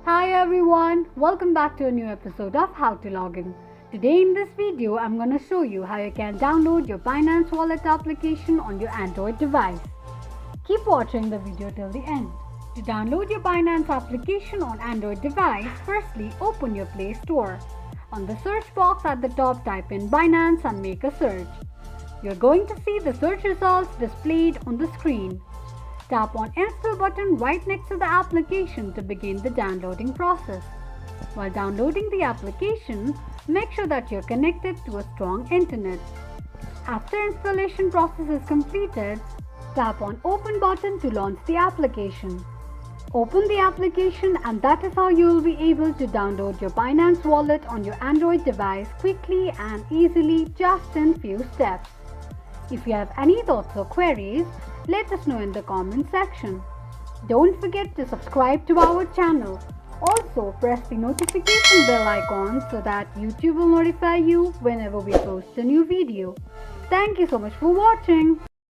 Hi everyone, welcome back to a new episode of How to Login. Today in this video, I'm going to show you how you can download your Binance Wallet application on your Android device. Keep watching the video till the end. To download your Binance application on Android device, firstly open your Play Store. On the search box at the top, type in Binance and make a search. You're going to see the search results displayed on the screen. Tap on Install button right next to the application to begin the downloading process. While downloading the application, make sure that you're connected to a strong internet. After installation process is completed, tap on Open button to launch the application. Open the application and that is how you will be able to download your Binance wallet on your Android device quickly and easily just in few steps. If you have any thoughts or queries, let us know in the comment section. Don't forget to subscribe to our channel. Also, press the notification bell icon so that YouTube will notify you whenever we post a new video. Thank you so much for watching.